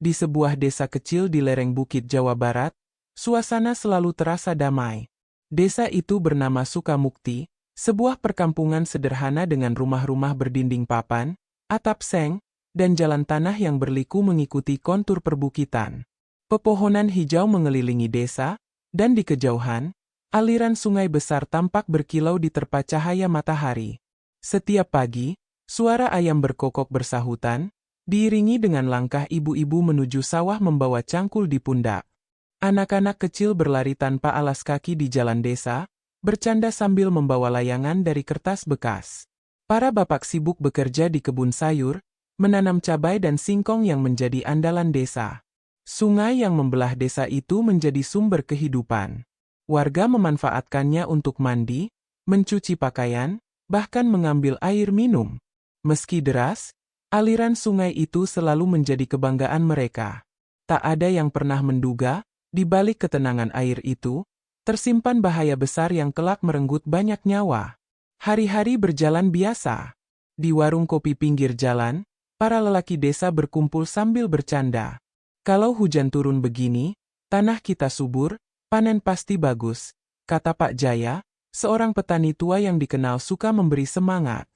Di sebuah desa kecil di lereng Bukit Jawa Barat, suasana selalu terasa damai. Desa itu bernama Sukamukti, sebuah perkampungan sederhana dengan rumah-rumah berdinding papan, atap seng, dan jalan tanah yang berliku mengikuti kontur perbukitan. Pepohonan hijau mengelilingi desa, dan di kejauhan, aliran sungai besar tampak berkilau diterpa cahaya matahari. Setiap pagi, suara ayam berkokok bersahutan, diiringi dengan langkah ibu-ibu menuju sawah membawa cangkul di pundak. Anak-anak kecil berlari tanpa alas kaki di jalan desa, bercanda sambil membawa layangan dari kertas bekas. Para bapak sibuk bekerja di kebun sayur, menanam cabai dan singkong yang menjadi andalan desa. Sungai yang membelah desa itu menjadi sumber kehidupan. Warga memanfaatkannya untuk mandi, mencuci pakaian, bahkan mengambil air minum. Meski deras, aliran sungai itu selalu menjadi kebanggaan mereka. Tak ada yang pernah menduga, di balik ketenangan air itu, tersimpan bahaya besar yang kelak merenggut banyak nyawa. Hari-hari berjalan biasa. Di warung kopi pinggir jalan, para lelaki desa berkumpul sambil bercanda. Kalau hujan turun begini, tanah kita subur, panen pasti bagus, kata Pak Jaya, seorang petani tua yang dikenal suka memberi semangat.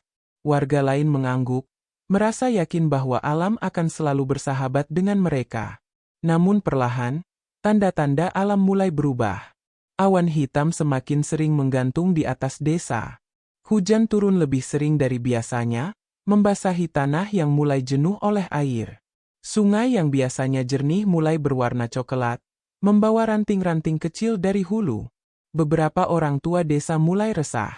Warga lain mengangguk, merasa yakin bahwa alam akan selalu bersahabat dengan mereka. Namun perlahan, tanda-tanda alam mulai berubah. Awan hitam semakin sering menggantung di atas desa. Hujan turun lebih sering dari biasanya, membasahi tanah yang mulai jenuh oleh air. Sungai yang biasanya jernih mulai berwarna coklat, membawa ranting-ranting kecil dari hulu. Beberapa orang tua desa mulai resah.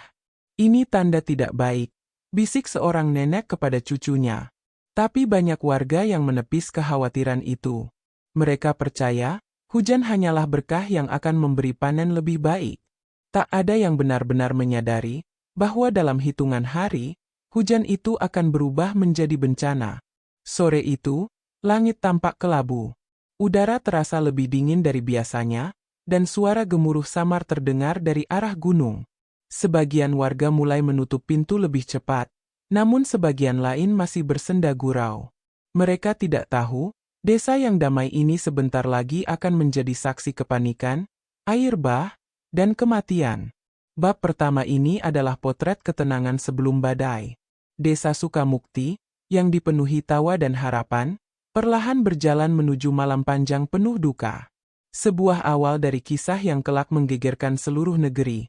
Ini tanda tidak baik, bisik seorang nenek kepada cucunya. Tapi banyak warga yang menepis kekhawatiran itu. Mereka percaya, hujan hanyalah berkah yang akan memberi panen lebih baik. Tak ada yang benar-benar menyadari bahwa dalam hitungan hari, hujan itu akan berubah menjadi bencana. Sore itu, langit tampak kelabu. Udara terasa lebih dingin dari biasanya, dan suara gemuruh samar terdengar dari arah gunung. Sebagian warga mulai menutup pintu lebih cepat, namun sebagian lain masih bersenda gurau. Mereka tidak tahu, desa yang damai ini sebentar lagi akan menjadi saksi kepanikan, air bah, dan kematian. Bab pertama ini adalah potret ketenangan sebelum badai. Desa Sukamukti, yang dipenuhi tawa dan harapan, perlahan berjalan menuju malam panjang penuh duka. Sebuah awal dari kisah yang kelak menggegerkan seluruh negeri.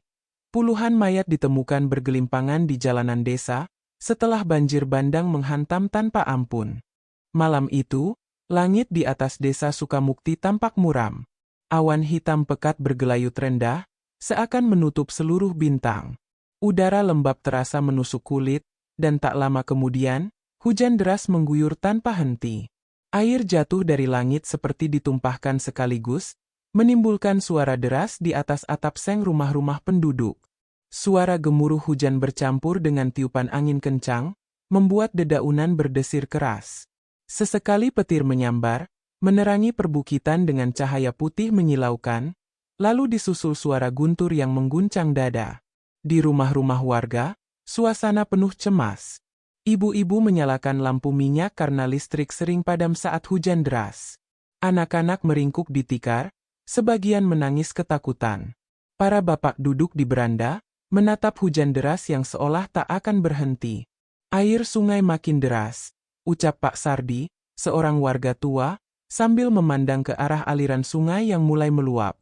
Puluhan mayat ditemukan bergelimpangan di jalanan desa, setelah banjir bandang menghantam tanpa ampun. Malam itu, langit di atas desa Sukamukti tampak muram. Awan hitam pekat bergelayut rendah, seakan menutup seluruh bintang. Udara lembab terasa menusuk kulit, dan tak lama kemudian, hujan deras mengguyur tanpa henti. Air jatuh dari langit seperti ditumpahkan sekaligus, menimbulkan suara deras di atas atap seng rumah-rumah penduduk. Suara gemuruh hujan bercampur dengan tiupan angin kencang, membuat dedaunan berdesir keras. Sesekali petir menyambar, menerangi perbukitan dengan cahaya putih menyilaukan, lalu disusul suara guntur yang mengguncang dada. Di rumah-rumah warga, suasana penuh cemas. Ibu-ibu menyalakan lampu minyak karena listrik sering padam saat hujan deras. Anak-anak meringkuk di tikar, sebagian menangis ketakutan. Para bapak duduk di beranda, menatap hujan deras yang seolah tak akan berhenti. Air sungai makin deras, ucap Pak Sardi, seorang warga tua, sambil memandang ke arah aliran sungai yang mulai meluap.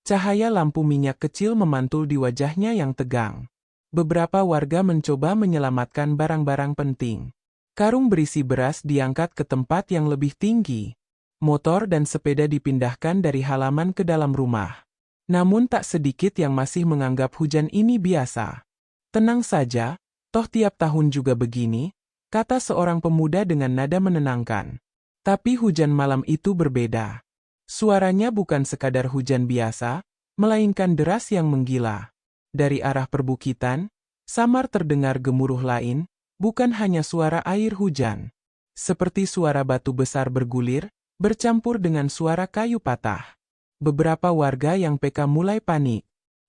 Cahaya lampu minyak kecil memantul di wajahnya yang tegang. Beberapa warga mencoba menyelamatkan barang-barang penting. Karung berisi beras diangkat ke tempat yang lebih tinggi. Motor dan sepeda dipindahkan dari halaman ke dalam rumah. Namun tak sedikit yang masih menganggap hujan ini biasa. Tenang saja, toh tiap tahun juga begini, kata seorang pemuda dengan nada menenangkan. Tapi hujan malam itu berbeda. Suaranya bukan sekadar hujan biasa, melainkan deras yang menggila. Dari arah perbukitan, samar terdengar gemuruh lain, bukan hanya suara air hujan. Seperti suara batu besar bergulir, bercampur dengan suara kayu patah. Beberapa warga yang peka mulai panik.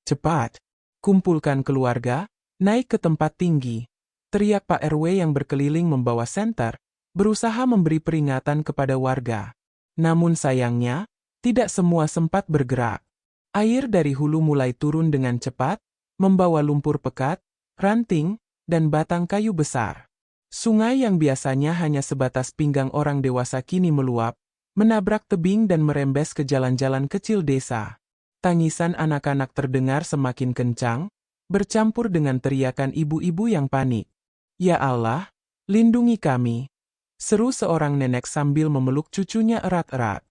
Cepat, kumpulkan keluarga, naik ke tempat tinggi. Teriak Pak RW yang berkeliling membawa senter, berusaha memberi peringatan kepada warga. Namun sayangnya, tidak semua sempat bergerak. Air dari hulu mulai turun dengan cepat, membawa lumpur pekat, ranting, dan batang kayu besar. Sungai yang biasanya hanya sebatas pinggang orang dewasa kini meluap, menabrak tebing dan merembes ke jalan-jalan kecil desa. Tangisan anak-anak terdengar semakin kencang, bercampur dengan teriakan ibu-ibu yang panik. "Ya Allah, lindungi kami!" seru seorang nenek sambil memeluk cucunya erat-erat.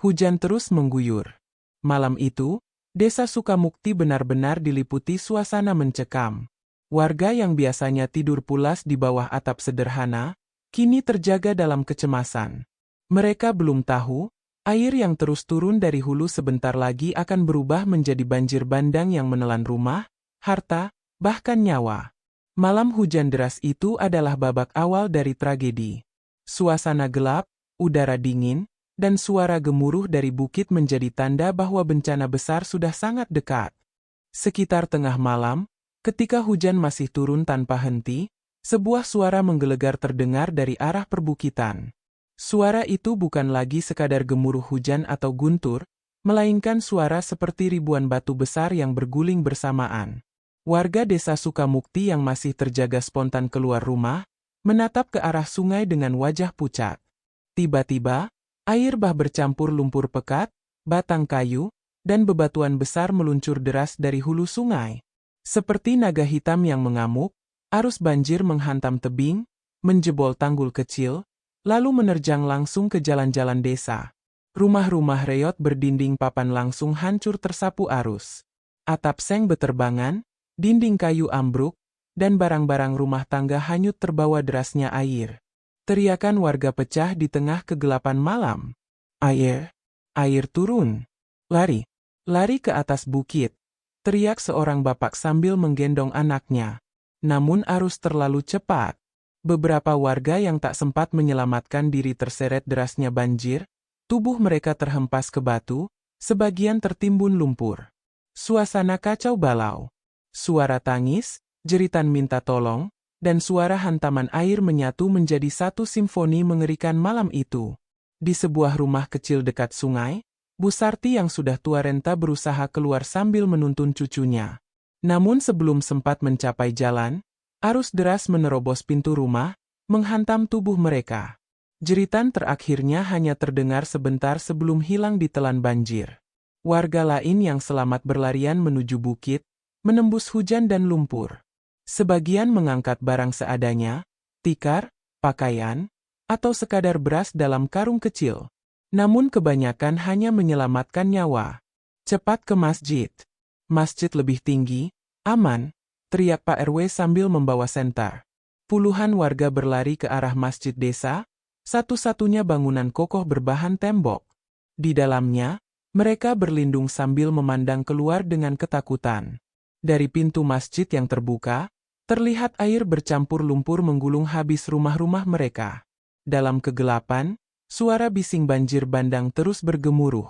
Hujan terus mengguyur. Malam itu, Desa Sukamukti benar-benar diliputi suasana mencekam. Warga yang biasanya tidur pulas di bawah atap sederhana, kini terjaga dalam kecemasan. Mereka belum tahu, air yang terus turun dari hulu sebentar lagi akan berubah menjadi banjir bandang yang menelan rumah, harta, bahkan nyawa. Malam hujan deras itu adalah babak awal dari tragedi. Suasana gelap, udara dingin, dan suara gemuruh dari bukit menjadi tanda bahwa bencana besar sudah sangat dekat. Sekitar tengah malam, ketika hujan masih turun tanpa henti, sebuah suara menggelegar terdengar dari arah perbukitan. Suara itu bukan lagi sekadar gemuruh hujan atau guntur, melainkan suara seperti ribuan batu besar yang berguling bersamaan. Warga Desa Sukamukti yang masih terjaga spontan keluar rumah, menatap ke arah sungai dengan wajah pucat. Tiba-tiba, air bah bercampur lumpur pekat, batang kayu, dan bebatuan besar meluncur deras dari hulu sungai. Seperti naga hitam yang mengamuk, arus banjir menghantam tebing, menjebol tanggul kecil, lalu menerjang langsung ke jalan-jalan desa. Rumah-rumah reot berdinding papan langsung hancur tersapu arus. Atap seng beterbangan, dinding kayu ambruk, dan barang-barang rumah tangga hanyut terbawa derasnya air. Teriakan warga pecah di tengah kegelapan malam. "Air! Air turun! Lari! Lari ke atas bukit!" teriak seorang bapak sambil menggendong anaknya. Namun arus terlalu cepat. Beberapa warga yang tak sempat menyelamatkan diri terseret derasnya banjir, tubuh mereka terhempas ke batu, sebagian tertimbun lumpur. Suasana kacau balau. Suara tangis, jeritan minta tolong, dan suara hantaman air menyatu menjadi satu simfoni mengerikan malam itu. Di sebuah rumah kecil dekat sungai, Bu Sarti yang sudah tua renta berusaha keluar sambil menuntun cucunya. Namun sebelum sempat mencapai jalan, arus deras menerobos pintu rumah, menghantam tubuh mereka. Jeritan terakhirnya hanya terdengar sebentar sebelum hilang ditelan banjir. Warga lain yang selamat berlarian menuju bukit, menembus hujan dan lumpur. Sebagian mengangkat barang seadanya, tikar, pakaian, atau sekadar beras dalam karung kecil. Namun kebanyakan hanya menyelamatkan nyawa. "Cepat ke masjid. Masjid lebih tinggi, aman," teriak Pak RW sambil membawa senter. Puluhan warga berlari ke arah masjid desa, satu-satunya bangunan kokoh berbahan tembok. Di dalamnya, mereka berlindung sambil memandang keluar dengan ketakutan. Dari pintu masjid yang terbuka, terlihat air bercampur lumpur menggulung habis rumah-rumah mereka. Dalam kegelapan, suara bising banjir bandang terus bergemuruh.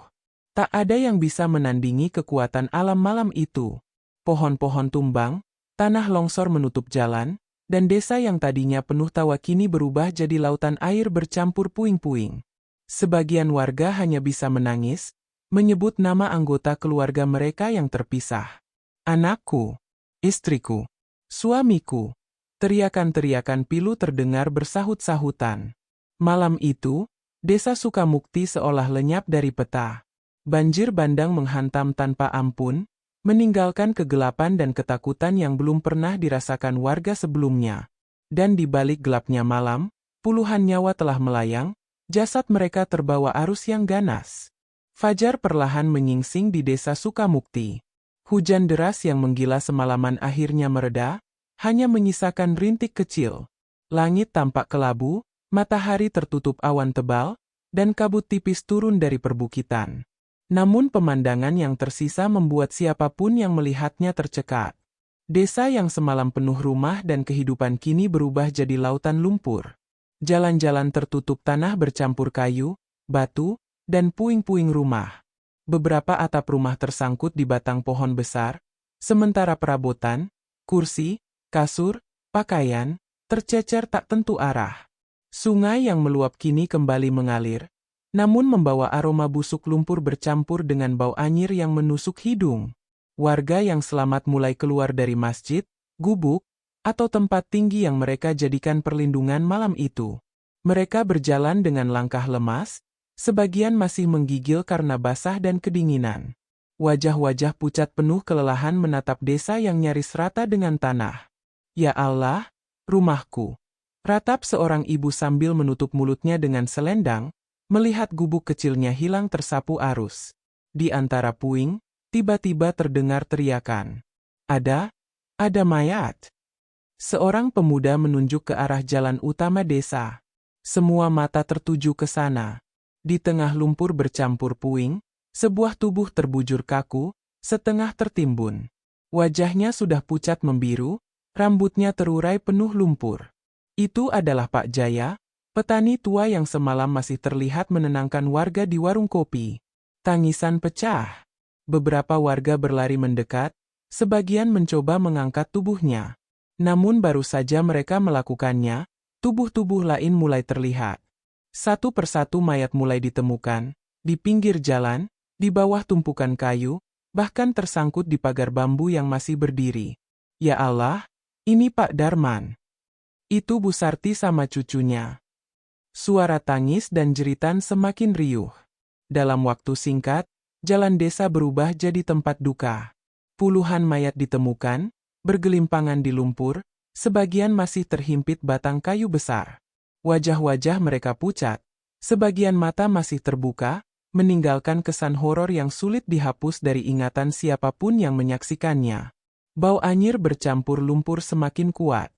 Tak ada yang bisa menandingi kekuatan alam malam itu. Pohon-pohon tumbang, tanah longsor menutup jalan, dan desa yang tadinya penuh tawa kini berubah jadi lautan air bercampur puing-puing. Sebagian warga hanya bisa menangis, menyebut nama anggota keluarga mereka yang terpisah. "Anakku, istriku, suamiku," teriakan-teriakan pilu terdengar bersahut-sahutan. Malam itu, Desa Sukamukti seolah lenyap dari peta. Banjir bandang menghantam tanpa ampun, meninggalkan kegelapan dan ketakutan yang belum pernah dirasakan warga sebelumnya. Dan di balik gelapnya malam, puluhan nyawa telah melayang, jasad mereka terbawa arus yang ganas. Fajar perlahan menyingsing di Desa Sukamukti. Hujan deras yang menggila semalaman akhirnya mereda, hanya menyisakan rintik kecil. Langit tampak kelabu, matahari tertutup awan tebal, dan kabut tipis turun dari perbukitan. Namun pemandangan yang tersisa membuat siapapun yang melihatnya tercekat. Desa yang semalam penuh rumah dan kehidupan kini berubah jadi lautan lumpur. Jalan-jalan tertutup tanah bercampur kayu, batu, dan puing-puing rumah. Beberapa atap rumah tersangkut di batang pohon besar, sementara perabotan, kursi, kasur, pakaian, tercecer tak tentu arah. Sungai yang meluap kini kembali mengalir, namun membawa aroma busuk lumpur bercampur dengan bau anyir yang menusuk hidung. Warga yang selamat mulai keluar dari masjid, gubuk, atau tempat tinggi yang mereka jadikan perlindungan malam itu. Mereka berjalan dengan langkah lemas, sebagian masih menggigil karena basah dan kedinginan. Wajah-wajah pucat penuh kelelahan menatap desa yang nyaris rata dengan tanah. Ya Allah, rumahku. Ratap seorang ibu sambil menutup mulutnya dengan selendang, melihat gubuk kecilnya hilang tersapu arus. Di antara puing, tiba-tiba terdengar teriakan. Ada mayat. Seorang pemuda menunjuk ke arah jalan utama desa. Semua mata tertuju ke sana. Di tengah lumpur bercampur puing, sebuah tubuh terbujur kaku, setengah tertimbun. Wajahnya sudah pucat membiru, rambutnya terurai penuh lumpur. Itu adalah Pak Jaya, petani tua yang semalam masih terlihat menenangkan warga di warung kopi. Tangisan pecah. Beberapa warga berlari mendekat, sebagian mencoba mengangkat tubuhnya. Namun baru saja mereka melakukannya, tubuh-tubuh lain mulai terlihat. Satu persatu mayat mulai ditemukan, di pinggir jalan, di bawah tumpukan kayu, bahkan tersangkut di pagar bambu yang masih berdiri. Ya Allah, ini Pak Darman. Itu Bu Sarti sama cucunya. Suara tangis dan jeritan semakin riuh. Dalam waktu singkat, jalan desa berubah jadi tempat duka. Puluhan mayat ditemukan, bergelimpangan di lumpur, sebagian masih terhimpit batang kayu besar. Wajah-wajah mereka pucat, sebagian mata masih terbuka, meninggalkan kesan horor yang sulit dihapus dari ingatan siapapun yang menyaksikannya. Bau anyir bercampur lumpur semakin kuat.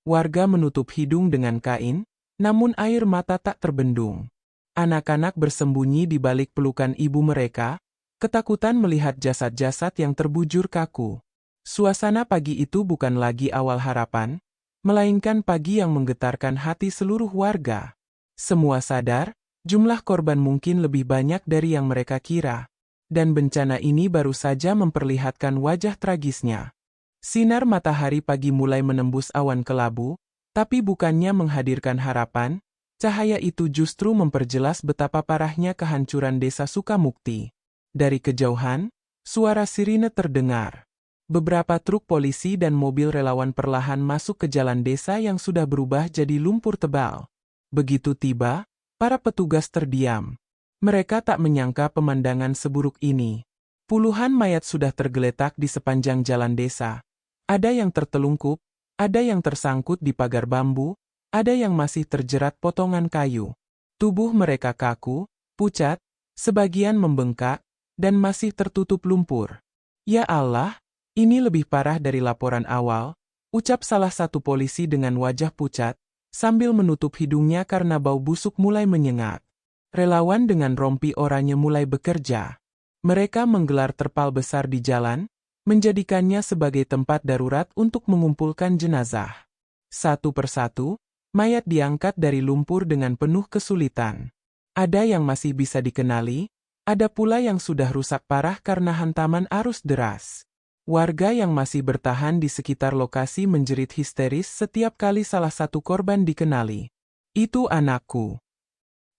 Warga menutup hidung dengan kain, namun air mata tak terbendung. Anak-anak bersembunyi di balik pelukan ibu mereka, ketakutan melihat jasad-jasad yang terbujur kaku. Suasana pagi itu bukan lagi awal harapan, melainkan pagi yang menggetarkan hati seluruh warga. Semua sadar, jumlah korban mungkin lebih banyak dari yang mereka kira. Dan bencana ini baru saja memperlihatkan wajah tragisnya. Sinar matahari pagi mulai menembus awan kelabu, tapi bukannya menghadirkan harapan, cahaya itu justru memperjelas betapa parahnya kehancuran desa Sukamukti. Dari kejauhan, suara sirine terdengar. Beberapa truk polisi dan mobil relawan perlahan masuk ke jalan desa yang sudah berubah jadi lumpur tebal. Begitu tiba, para petugas terdiam. Mereka tak menyangka pemandangan seburuk ini. Puluhan mayat sudah tergeletak di sepanjang jalan desa. Ada yang tertelungkup, ada yang tersangkut di pagar bambu, ada yang masih terjerat potongan kayu. Tubuh mereka kaku, pucat, sebagian membengkak, dan masih tertutup lumpur. Ya Allah, ini lebih parah dari laporan awal, ucap salah satu polisi dengan wajah pucat, sambil menutup hidungnya karena bau busuk mulai menyengat. Relawan dengan rompi oranye mulai bekerja. Mereka menggelar terpal besar di jalan, menjadikannya sebagai tempat darurat untuk mengumpulkan jenazah. Satu persatu, mayat diangkat dari lumpur dengan penuh kesulitan. Ada yang masih bisa dikenali, ada pula yang sudah rusak parah karena hantaman arus deras. Warga yang masih bertahan di sekitar lokasi menjerit histeris setiap kali salah satu korban dikenali. Itu anakku.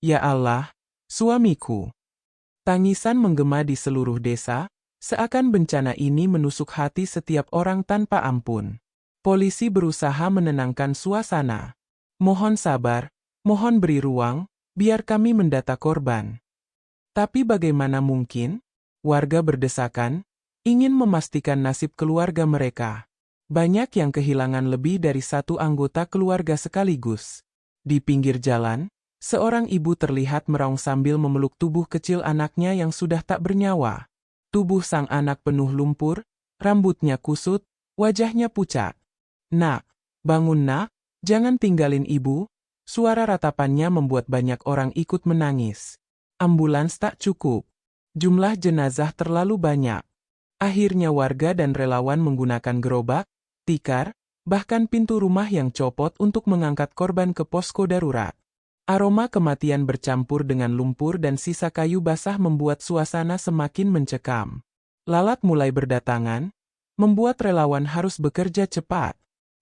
Ya Allah, suamiku. Tangisan menggema di seluruh desa, seakan bencana ini menusuk hati setiap orang tanpa ampun. Polisi berusaha menenangkan suasana. Mohon sabar, mohon beri ruang, biar kami mendata korban. Tapi bagaimana mungkin? Warga berdesakan, ingin memastikan nasib keluarga mereka. Banyak yang kehilangan lebih dari satu anggota keluarga sekaligus. Di pinggir jalan, seorang ibu terlihat meraung sambil memeluk tubuh kecil anaknya yang sudah tak bernyawa. Tubuh sang anak penuh lumpur, rambutnya kusut, wajahnya pucat. Nak, bangun nak, jangan tinggalin ibu. Suara ratapannya membuat banyak orang ikut menangis. Ambulans tak cukup. Jumlah jenazah terlalu banyak. Akhirnya warga dan relawan menggunakan gerobak, tikar, bahkan pintu rumah yang copot untuk mengangkat korban ke posko darurat. Aroma kematian bercampur dengan lumpur dan sisa kayu basah membuat suasana semakin mencekam. Lalat mulai berdatangan, membuat relawan harus bekerja cepat.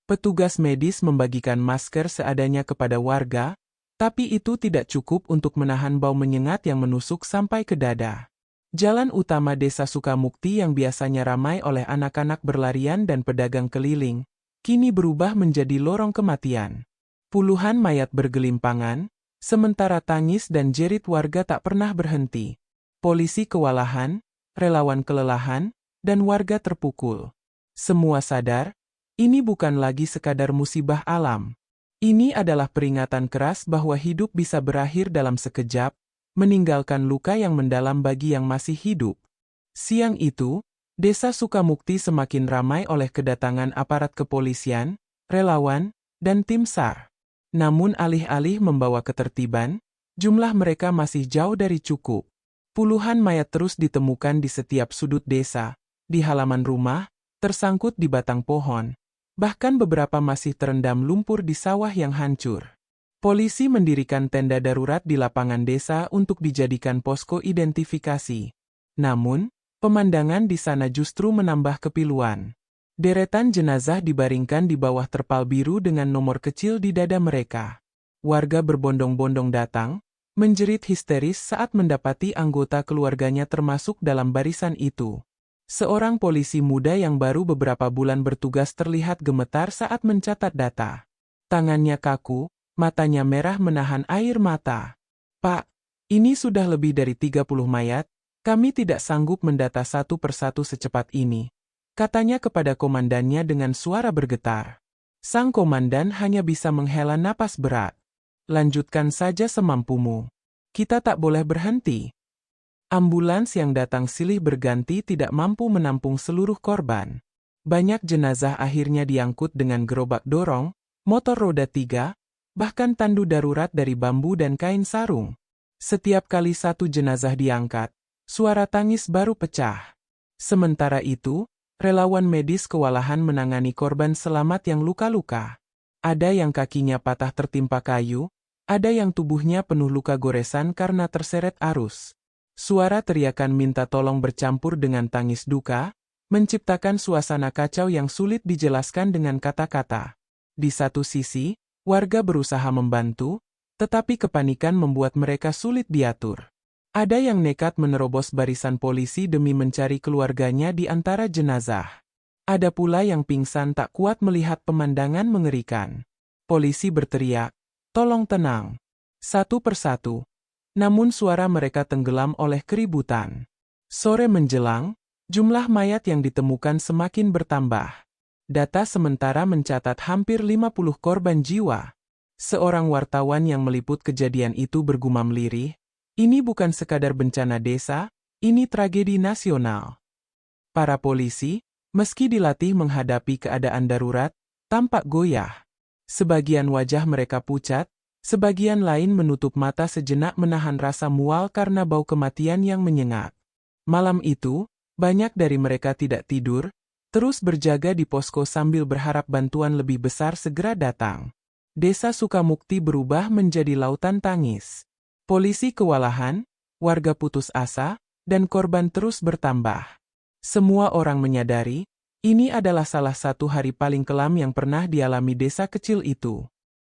Petugas medis membagikan masker seadanya kepada warga, Tapi itu tidak cukup untuk menahan bau menyengat yang menusuk sampai ke dada. Jalan utama Desa Sukamukti yang biasanya ramai oleh anak-anak berlarian dan pedagang keliling, kini berubah menjadi lorong kematian. Puluhan mayat bergelimpangan, sementara tangis dan jerit warga tak pernah berhenti. Polisi kewalahan, relawan kelelahan, dan warga terpukul. Semua sadar, ini bukan lagi sekadar musibah alam. Ini adalah peringatan keras bahwa hidup bisa berakhir dalam sekejap, meninggalkan luka yang mendalam bagi yang masih hidup. Siang itu, Desa Sukamukti semakin ramai oleh kedatangan aparat kepolisian, relawan, dan tim SAR. Namun alih-alih membawa ketertiban, jumlah mereka masih jauh dari cukup. Puluhan mayat terus ditemukan di setiap sudut desa, di halaman rumah, tersangkut di batang pohon. Bahkan beberapa masih terendam lumpur di sawah yang hancur. Polisi mendirikan tenda darurat di lapangan desa untuk dijadikan posko identifikasi. Namun, pemandangan di sana justru menambah kepiluan. Deretan jenazah dibaringkan di bawah terpal biru dengan nomor kecil di dada mereka. Warga berbondong-bondong datang, menjerit histeris saat mendapati anggota keluarganya termasuk dalam barisan itu. Seorang polisi muda yang baru beberapa bulan bertugas terlihat gemetar saat mencatat data. Tangannya kaku, matanya merah menahan air mata. "Pak, ini sudah lebih dari 30 mayat, kami tidak sanggup mendata satu persatu secepat ini," katanya kepada komandannya dengan suara bergetar. Sang komandan hanya bisa menghela napas berat. "Lanjutkan saja semampumu. Kita tak boleh berhenti." Ambulans yang datang silih berganti tidak mampu menampung seluruh korban. Banyak jenazah akhirnya diangkut dengan gerobak dorong, motor roda 3, bahkan tandu darurat dari bambu dan kain sarung. Setiap kali satu jenazah diangkat, suara tangis baru pecah. Sementara itu, relawan medis kewalahan menangani korban selamat yang luka-luka. Ada yang kakinya patah tertimpa kayu, ada yang tubuhnya penuh luka goresan karena terseret arus. Suara teriakan minta tolong bercampur dengan tangis duka, menciptakan suasana kacau yang sulit dijelaskan dengan kata-kata. Di satu sisi, warga berusaha membantu, tetapi kepanikan membuat mereka sulit diatur. Ada yang nekat menerobos barisan polisi demi mencari keluarganya di antara jenazah. Ada pula yang pingsan tak kuat melihat pemandangan mengerikan. Polisi berteriak, "Tolong tenang." Satu persatu. Namun suara mereka tenggelam oleh keributan. Sore menjelang, jumlah mayat yang ditemukan semakin bertambah. Data sementara mencatat hampir 50 korban jiwa. Seorang wartawan yang meliput kejadian itu bergumam lirih, "Ini bukan sekadar bencana desa, ini tragedi nasional." Para polisi, meski dilatih menghadapi keadaan darurat, tampak goyah. Sebagian wajah mereka pucat, sebagian lain menutup mata sejenak menahan rasa mual karena bau kematian yang menyengat. Malam itu, banyak dari mereka tidak tidur, terus berjaga di posko sambil berharap bantuan lebih besar segera datang. Desa Sukamukti berubah menjadi lautan tangis. Polisi kewalahan, warga putus asa, dan korban terus bertambah. Semua orang menyadari, ini adalah salah satu hari paling kelam yang pernah dialami desa kecil itu.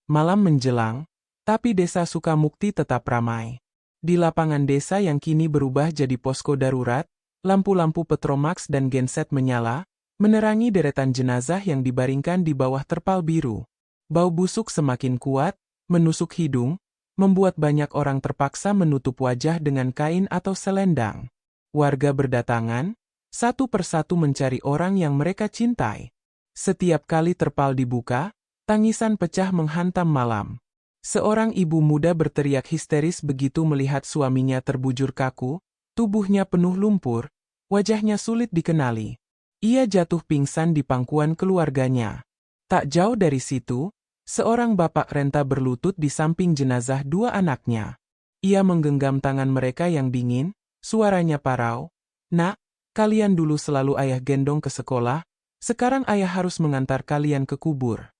Malam menjelang, tapi Desa Sukamukti tetap ramai. Di lapangan desa yang kini berubah jadi posko darurat, lampu-lampu Petromax dan genset menyala, menerangi deretan jenazah yang dibaringkan di bawah terpal biru. Bau busuk semakin kuat, menusuk hidung, membuat banyak orang terpaksa menutup wajah dengan kain atau selendang. Warga berdatangan, satu persatu mencari orang yang mereka cintai. Setiap kali terpal dibuka, tangisan pecah menghantam malam. Seorang ibu muda berteriak histeris begitu melihat suaminya terbujur kaku, tubuhnya penuh lumpur, wajahnya sulit dikenali. Ia jatuh pingsan di pangkuan keluarganya. Tak jauh dari situ, seorang bapak renta berlutut di samping jenazah dua anaknya. Ia menggenggam tangan mereka yang dingin, suaranya parau, "Nak, kalian dulu selalu ayah gendong ke sekolah, sekarang ayah harus mengantar kalian ke kubur."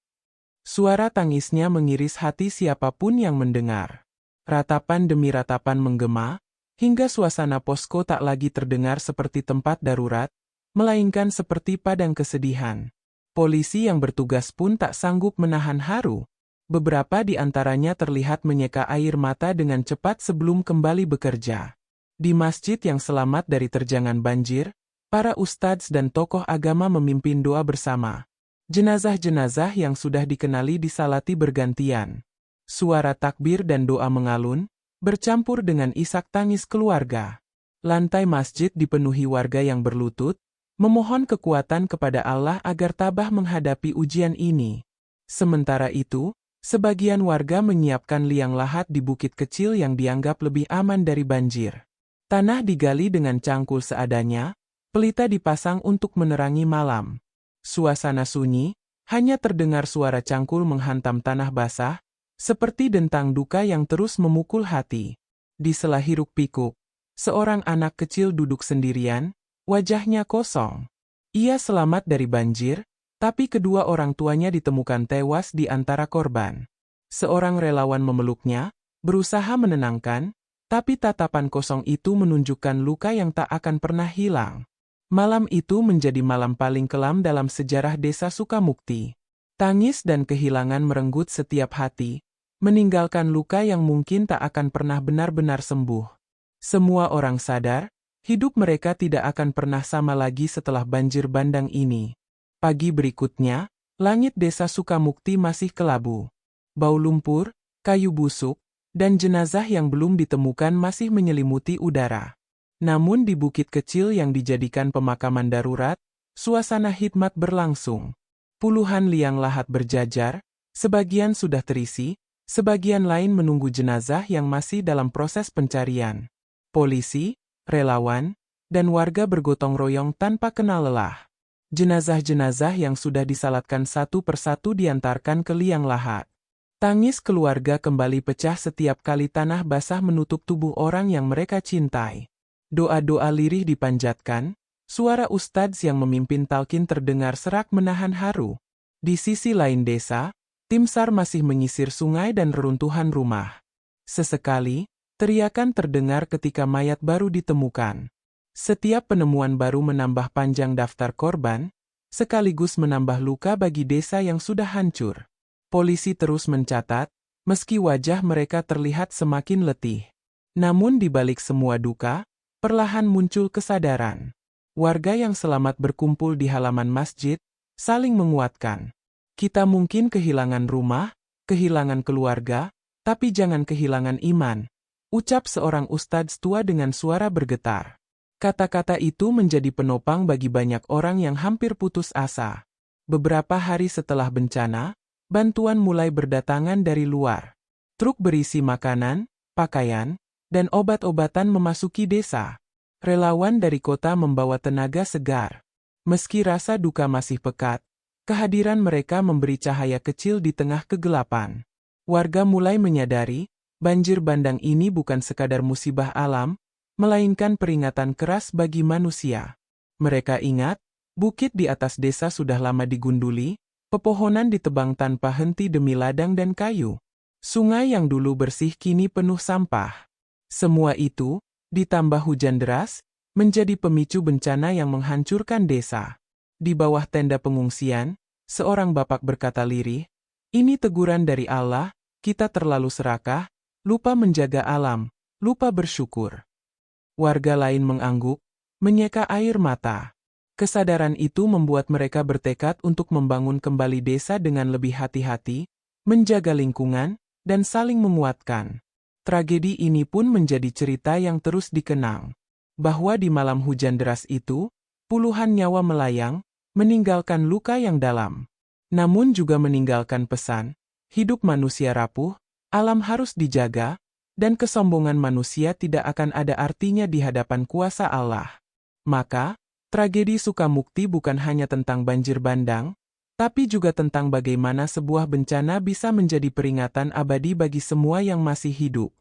Suara tangisnya mengiris hati siapapun yang mendengar. Ratapan demi ratapan menggema, hingga suasana posko tak lagi terdengar seperti tempat darurat, melainkan seperti padang kesedihan. Polisi yang bertugas pun tak sanggup menahan haru. Beberapa di antaranya terlihat menyeka air mata dengan cepat sebelum kembali bekerja. Di masjid yang selamat dari terjangan banjir, para ustadz dan tokoh agama memimpin doa bersama. Jenazah-jenazah yang sudah dikenali disalati bergantian. Suara takbir dan doa mengalun, bercampur dengan isak tangis keluarga. Lantai masjid dipenuhi warga yang berlutut, memohon kekuatan kepada Allah agar tabah menghadapi ujian ini. Sementara itu, sebagian warga menyiapkan liang lahat di bukit kecil yang dianggap lebih aman dari banjir. Tanah digali dengan cangkul seadanya, pelita dipasang untuk menerangi malam. Suasana sunyi, hanya terdengar suara cangkul menghantam tanah basah, seperti dentang duka yang terus memukul hati. Di sela hiruk-pikuk, seorang anak kecil duduk sendirian, wajahnya kosong. Ia selamat dari banjir, tapi kedua orang tuanya ditemukan tewas di antara korban. Seorang relawan memeluknya, berusaha menenangkan, tapi tatapan kosong itu menunjukkan luka yang tak akan pernah hilang. Malam itu menjadi malam paling kelam dalam sejarah desa Sukamukti. Tangis dan kehilangan merenggut setiap hati, meninggalkan luka yang mungkin tak akan pernah benar-benar sembuh. Semua orang sadar, hidup mereka tidak akan pernah sama lagi setelah banjir bandang ini. Pagi berikutnya, langit desa Sukamukti masih kelabu. Bau lumpur, kayu busuk, dan jenazah yang belum ditemukan masih menyelimuti udara. Namun di bukit kecil yang dijadikan pemakaman darurat, suasana hikmat berlangsung. Puluhan liang lahat berjajar, sebagian sudah terisi, sebagian lain menunggu jenazah yang masih dalam proses pencarian. Polisi, relawan, dan warga bergotong royong tanpa kenal lelah. Jenazah-jenazah yang sudah disalatkan satu persatu diantarkan ke liang lahat. Tangis keluarga kembali pecah setiap kali tanah basah menutup tubuh orang yang mereka cintai. Doa-doa lirih dipanjatkan, suara ustadz yang memimpin talqin terdengar serak menahan haru. Di sisi lain desa, tim SAR masih menyisir sungai dan reruntuhan rumah. Sesekali, teriakan terdengar ketika mayat baru ditemukan. Setiap penemuan baru menambah panjang daftar korban, sekaligus menambah luka bagi desa yang sudah hancur. Polisi terus mencatat, meski wajah mereka terlihat semakin letih. Namun di balik semua duka, perlahan muncul kesadaran. Warga yang selamat berkumpul di halaman masjid, saling menguatkan. Kita mungkin kehilangan rumah, kehilangan keluarga, tapi jangan kehilangan iman, ucap seorang ustadz tua dengan suara bergetar. Kata-kata itu menjadi penopang bagi banyak orang yang hampir putus asa. Beberapa hari setelah bencana, bantuan mulai berdatangan dari luar. Truk berisi makanan, pakaian, dan obat-obatan memasuki desa. Relawan dari kota membawa tenaga segar. Meski rasa duka masih pekat, kehadiran mereka memberi cahaya kecil di tengah kegelapan. Warga mulai menyadari, banjir bandang ini bukan sekadar musibah alam, melainkan peringatan keras bagi manusia. Mereka ingat, bukit di atas desa sudah lama digunduli, pepohonan ditebang tanpa henti demi ladang dan kayu. Sungai yang dulu bersih kini penuh sampah. Semua itu, ditambah hujan deras, menjadi pemicu bencana yang menghancurkan desa. Di bawah tenda pengungsian, seorang bapak berkata lirih, "Ini teguran dari Allah, kita terlalu serakah, lupa menjaga alam, lupa bersyukur." Warga lain mengangguk, menyeka air mata. Kesadaran itu membuat mereka bertekad untuk membangun kembali desa dengan lebih hati-hati, menjaga lingkungan, dan saling menguatkan. Tragedi ini pun menjadi cerita yang terus dikenang. Bahwa di malam hujan deras itu, puluhan nyawa melayang, meninggalkan luka yang dalam. Namun juga meninggalkan pesan, hidup manusia rapuh, alam harus dijaga, dan kesombongan manusia tidak akan ada artinya di hadapan kuasa Allah. Maka, tragedi Sukamukti bukan hanya tentang banjir bandang, tapi juga tentang bagaimana sebuah bencana bisa menjadi peringatan abadi bagi semua yang masih hidup.